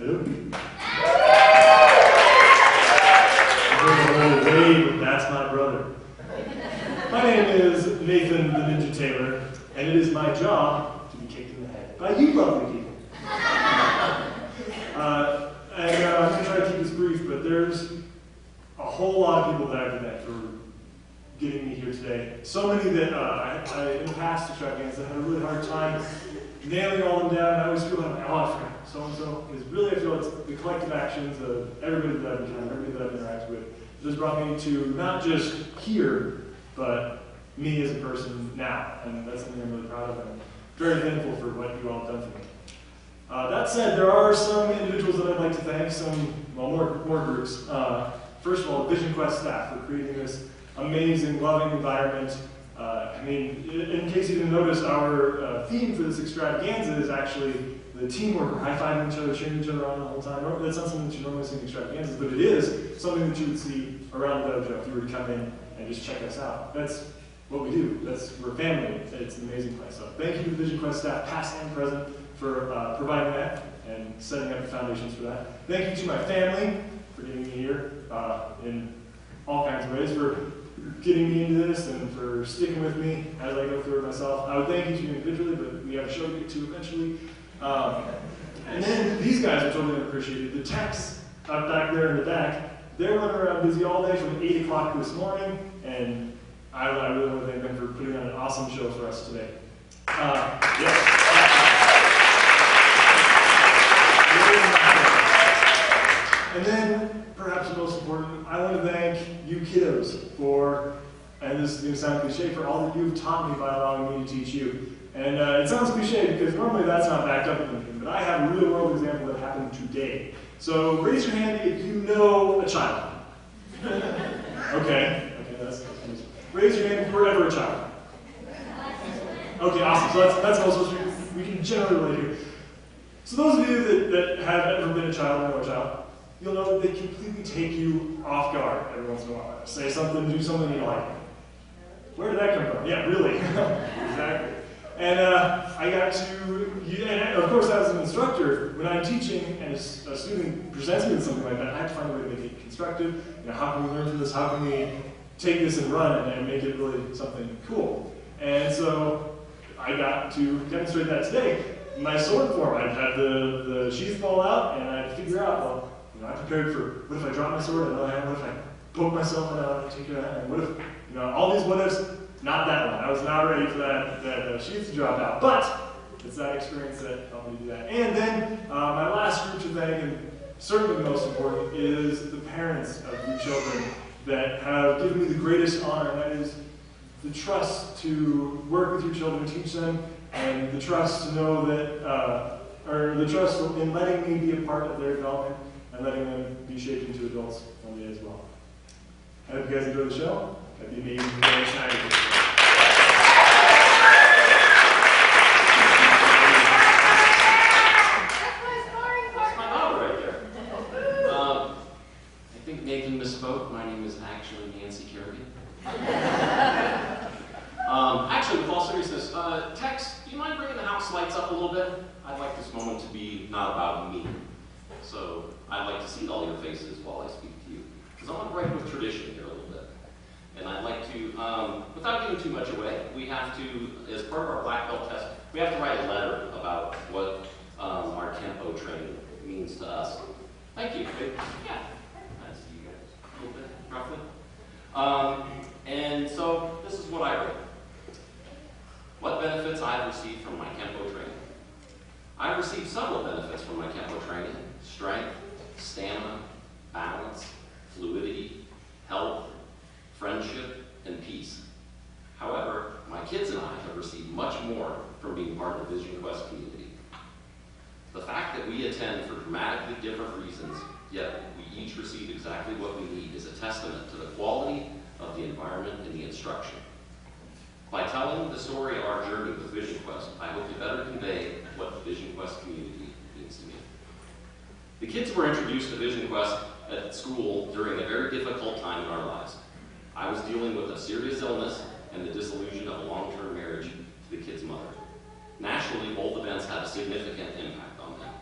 Hello. Wave, that's my brother. My name is Nathan the Ninja Taylor, and it is my job to be kicked in the head by you lovely people. I'm going to try to keep this brief, but there's a whole lot of people that I've met for getting me here today. So many that I in the past extravaganza had a really hard time nailing all of them down. I always feel like, oh, I forgot so-and-so. Because really I feel it's the collective actions of everybody that I've encountered, everybody that I've interacted with, that has brought me to not just here, but me as a person now. And that's something I'm really proud of, and I'm very thankful for what you all have done for me. That said, there are some individuals that I'd like to thank, more groups. First of all, Vision Quest staff for creating this amazing, loving environment. In case you didn't notice, our theme for this extravaganza is actually the teamwork, high-fiving each other, cheering each other on the whole time. That's not something that you normally see in extravaganzas, but it is something that you would see around the dojo if you were to come in and just check us out. That's what we do. We're family. It's an amazing place. So thank you to the Vision Quest staff, past and present, for providing that and setting up the foundations for that. Thank you to my family for getting me here in all kinds of ways, for getting me into this and for sticking with me as I go through it myself. I would thank each of you individually, but we have a show to get to eventually. And then these guys are totally unappreciated. The techs up back there in the back, they're running around busy all day from 8 o'clock this morning, and I really want to thank them for putting on an awesome show for us today. And then, perhaps the most important, I want to thank you kiddos for, and this is going to sound cliche, for all that you've taught me by allowing me to teach you. And it sounds cliche because normally that's not backed up with anything, but I have a real world example that happened today. So raise your hand if you know a child. Okay, that's amazing. Raise your hand if you're ever a child. Okay, awesome. So that's also, we can generally relate here. So those of you that have ever been a child or know a child, you'll know that they completely take you off guard every once in a while. Say something, do something, and you're like, where did that come from? Yeah, really. Exactly. And I got to, and of course as an instructor, when I'm teaching and a student presents me with something like that, I have to find a way to make it constructive. How can we learn from this? How can we take this and run and make it really something cool? And so I got to demonstrate that today. My sword form, I'd had the sheath fall out, and I'd figure out, well, I prepared for, what if I drop my sword in another hand? What if I poke myself in another particular hand? And what if, all these what ifs, not that one. I was not ready for that sheath to drop out. But it's that experience that helped me do that. And then my last group to thank, and certainly the most important, is the parents of your children that have given me the greatest honor, and that is the trust to work with your children, teach them, and the trust to know that, or the trust in letting me be a part of their development and letting them be shaped into adults one day as well. I hope you guys enjoy the show. I'd be amazing to be excited. That's my daughter right there. I think Nathan misspoke. My name is actually Nancy Kerrigan. Actually, with all seriousness, Tex, do you mind bringing the house lights up a little bit? I'd like this moment to be not about me. So I'd like to see all your faces while I speak to you. Because I want to break with tradition here a little bit. And I'd like to, without giving too much away, we have to, as part of our black belt test, we have to write a letter about what our Kempo training means to us. Thank you. Yeah. I see you guys a little bit, roughly. And so this is what I wrote. What benefits I have received from my Kempo training. I have received several benefits from my Kempo training: strength, stamina, balance, fluidity, health, friendship, and peace. However, my kids and I have received much more from being part of the Vision Quest community. The fact that we attend for dramatically different reasons, yet we each receive exactly what we need, is a testament to the quality of the environment and the instruction. By telling the story of our journey with Vision Quest, I hope to better convey what the Vision Quest community means to me. The kids were introduced to Vision Quest at school during a very difficult time in our lives. I was dealing with a serious illness and the dissolution of a long-term marriage to the kid's mother. Nationally, both events had a significant impact on them.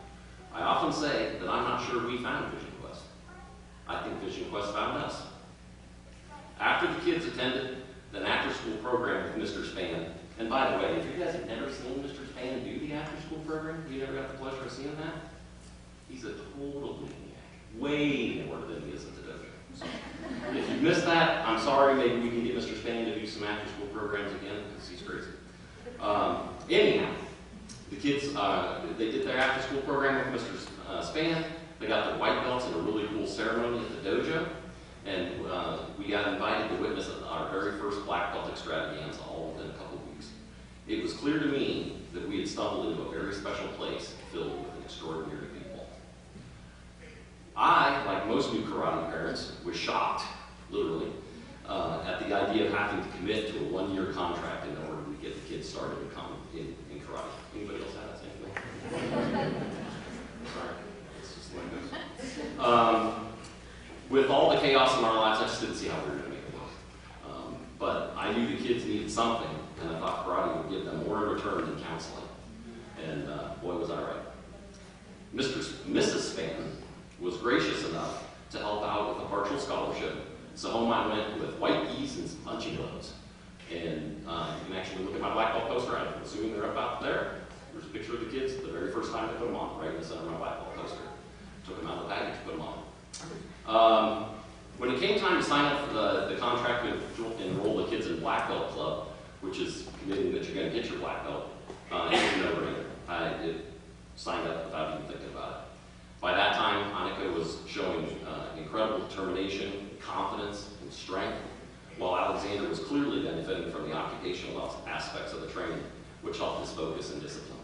I often say that I'm not sure we found Vision Quest. I think Vision Quest found us. After the kids attended an after-school program with Mr. Span, and by the way, if you guys have never seen Mr. Span do the after-school program, you never got the pleasure of seeing that, he's a total maniac. Way more than he is at the dojo. So, if you missed that, I'm sorry. Maybe we can get Mr. Span to do some after-school programs again, because he's crazy. Anyhow, the kids, they did their after-school program with Mr. Span. They got their white belts in a really cool ceremony at the dojo. And we got invited to witness our very first black belt extravaganza all within a couple of weeks. It was clear to me that we had stumbled into a very special place filled with extraordinary people. I, like most new karate parents, was shocked, literally, at the idea of having to commit to a one-year contract in order to get the kids started in karate. Anybody else have that same thing? Sorry, it's just like this. With all the chaos in our lives, I just didn't see how we were going to make it work. But I knew the kids needed something, and I thought karate would give them more in return than counseling. And boy, was I right. Mrs. Span was gracious enough to help out with a partial scholarship. So home I went with white geese and some punching gloves. And you can actually look at my black belt poster. I'm assuming they're about there. There's a picture of the kids the very first time I put them on, right in the center of my black belt poster. Took them out of the package, put them on. When it came time to sign up for the contract to enroll the kids in Black Belt Club, which is committing that you're going to get your black belt, it was a no-brainer. I signed up without even thinking about it. By that time, Annika was showing incredible determination, confidence, and strength, while Alexander was clearly benefiting from the occupational aspects of the training, which helped his focus and discipline.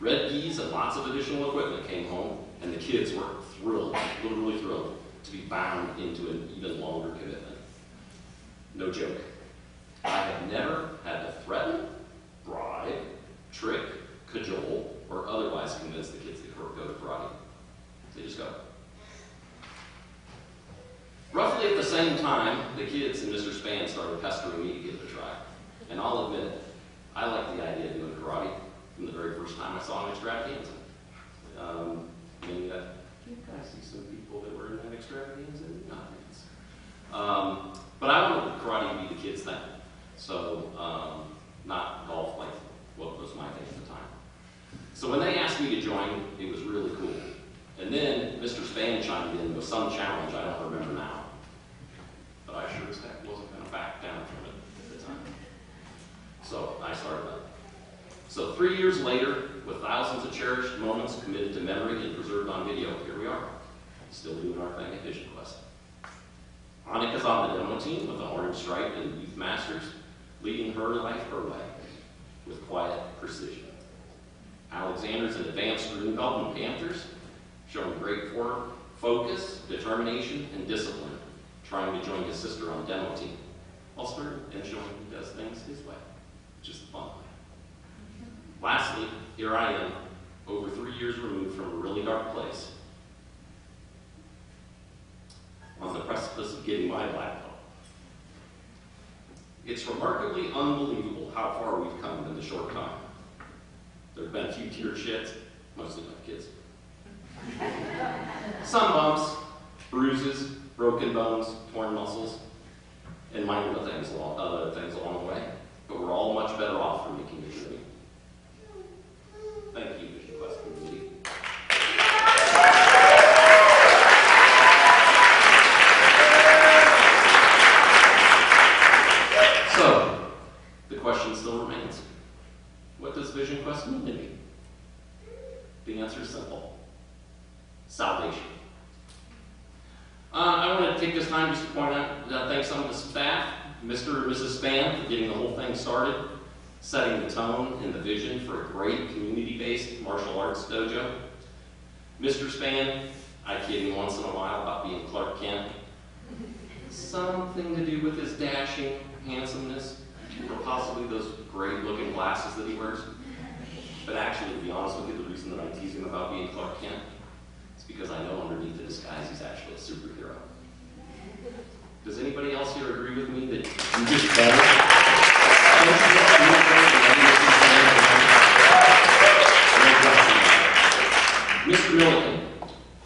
Red geese and lots of additional equipment came home, and the kids were thrilled, literally thrilled, to be bound into an even longer commitment. No joke. I have never had to threaten, bribe, trick, cajole, or otherwise convince the kids to go to karate. They just go. Roughly at the same time, the kids and Mr. Span started pestering me to give it a try. And I'll admit it, I liked the idea of doing karate from the very first time I saw an extravaganza. Maybe that you guys see some people that were in that extravaganza in the audience. But I wanted karate to be the kids' thing. So, not golf like what was my thing at the time. So when they asked me to join, it was really cool. And then Mr. Span chimed in with some challenge I don't remember now. But I sure as heck wasn't going to back down from it at the time. So I started up. So 3 years later, with thousands of cherished moments committed to memory and preserved on video, here we are, still doing our thing at Vision Quest. Annika's on the demo team with the Orange Stripe and Youth Masters, leading her life her way with quiet precision. Alexander's an advanced green belt in Panthers, showing great form, focus, determination, and discipline, trying to join his sister on demo team, while Stern and showing he does things his way, which is the fun way. Lastly, here I am, over 3 years removed from a really dark place, on the precipice of getting my black belt. It's remarkably unbelievable how far we've come in the short time. There have been a few tear sheds, mostly by kids. Some bumps, bruises, broken bones, torn muscles, and minor other things along the way. But we're all much better off for making the journey. Thank you, Vision Quest community. So, the question still remains. What does Vision Quest mean to me? The answer is simple. Salvation. I want to take this time just to point out, thank some of the staff, Mr. and Mrs. Span, for getting the whole thing started, setting the tone and the vision for a great community-based martial arts dojo. Mr. Span, I kid him once in a while about being Clark Kent. Something to do with his dashing handsomeness, or possibly those great-looking glasses that he wears. But actually, to be honest with you, the reason that I tease him about being Clark Kent is because I know underneath the disguise he's actually a superhero. Does anybody else here agree with me that you just better? Mr.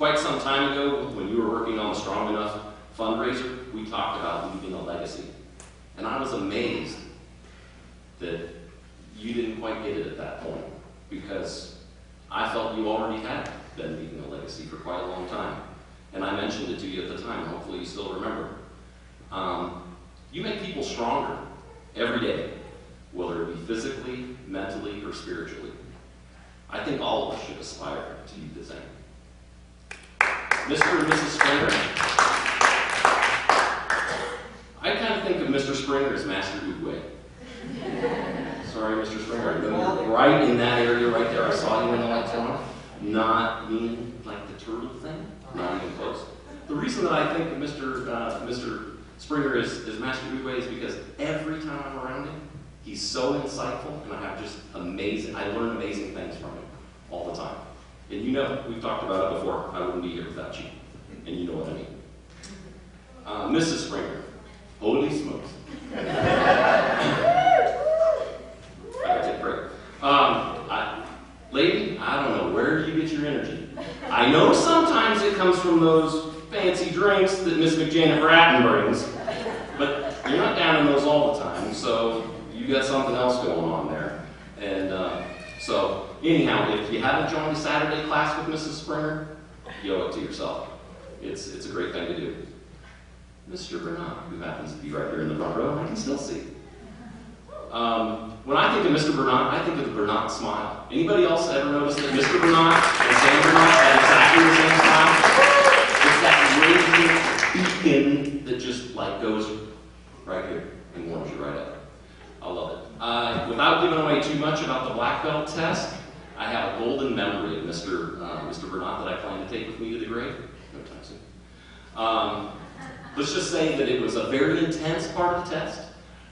Quite some time ago, when you were working on the Strong Enough fundraiser, we talked about leaving a legacy. And I was amazed that you didn't quite get it at that point, because I felt you already had been leaving a legacy for quite a long time. And I mentioned it to you at the time, hopefully you still remember. You make people stronger every day, whether it be physically, mentally, or spiritually. I think all of us should aspire to do the same. Mr. and Mrs. Springer, I kind of think of Mr. Springer as Master Oogway. Sorry, Mr. Springer, I know you're right in that area right there. I saw you in the light tower. Not being like the turtle thing, not even close. The reason that I think of Mr. Springer as Master Oogway is because every time I'm around him, he's so insightful, and I learn amazing things from him all the time. And you know, we've talked about it before, I wouldn't be here without you. And you know what I mean. Mrs. Springer, holy smokes. I gotta take a break. Lady, I don't know where you get your energy. I know sometimes it comes from those fancy drinks that Miss McJanet Bratton brings, but you're not down in those all the time, so you got something else going on there. And so, anyhow, if you haven't joined a Saturday class with Mrs. Springer, you owe it to yourself. It's a great thing to do. Mr. Bernard, who happens to be right here in the front row, I can still see. When I think of Mr. Bernard, I think of the Bernard smile. Anybody else ever notice that Mr. Bernard and Sam Bernard had exactly the same smile? It's that radiant beacon that just like goes right here and warms you right up. I love it. Without giving away too much about the black belt test, I have a golden memory of Mr. Bernard that I plan to take with me to the grave. No time soon. Let's just say that it was a very intense part of the test.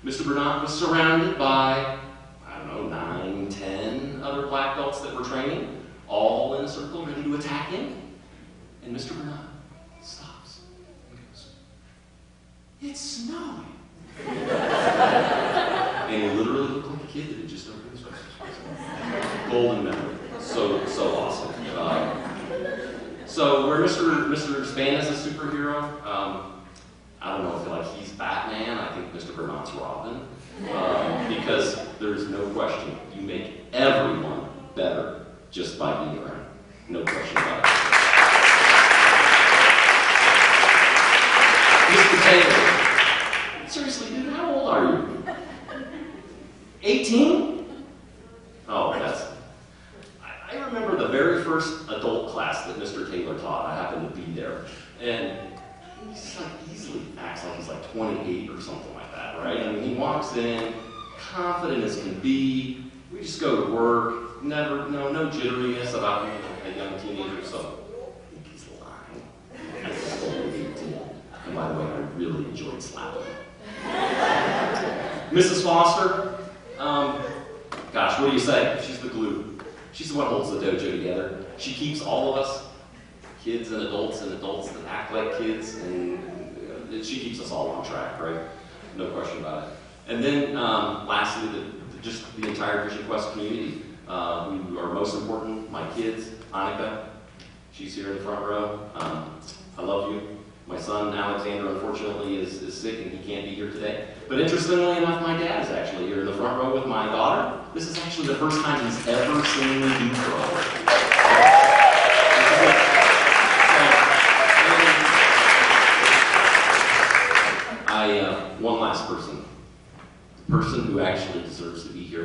Mr. Bernard was surrounded by, I don't know, 9, 10 other black belts that were training, all in a circle ready to attack him. And Mr. Bernard stops and goes, "It's snowing." And he literally looked like a kid that had just opened his eyes. Golden memory. So awesome. So where Mr. Span is a superhero, I don't know if like he's Batman. I think Mr. Bernard's Robin. Because there's no question, you make everyone better just by being around. No question about it. Mr. Taylor, seriously, dude, how old are you? 18? Oh, I remember the very first adult class that Mr. Taylor taught. I happened to be there. And he's like easily acts like he's like 28 or something like that, right? I mean, he walks in, confident as can be. We just go to work. No jitteriness about a young teenager. So I think he's lying. I was only 18. And by the way, I really enjoyed slapping him. Mrs. Foster, gosh, what do you say? She's the glue. She's what holds the dojo together. She keeps all of us, kids and adults that act like kids, and she keeps us all on track, right? No question about it. And then, lastly, just the entire Vision Quest community, who are most important, my kids, Annika, she's here in the front row. I love you. My son, Alexander, unfortunately, is sick and he can't be here today. But interestingly enough, my dad is actually here in the front row with my daughter. This is actually the first time he's ever seen me do throw. One last person. The person who actually deserves to be here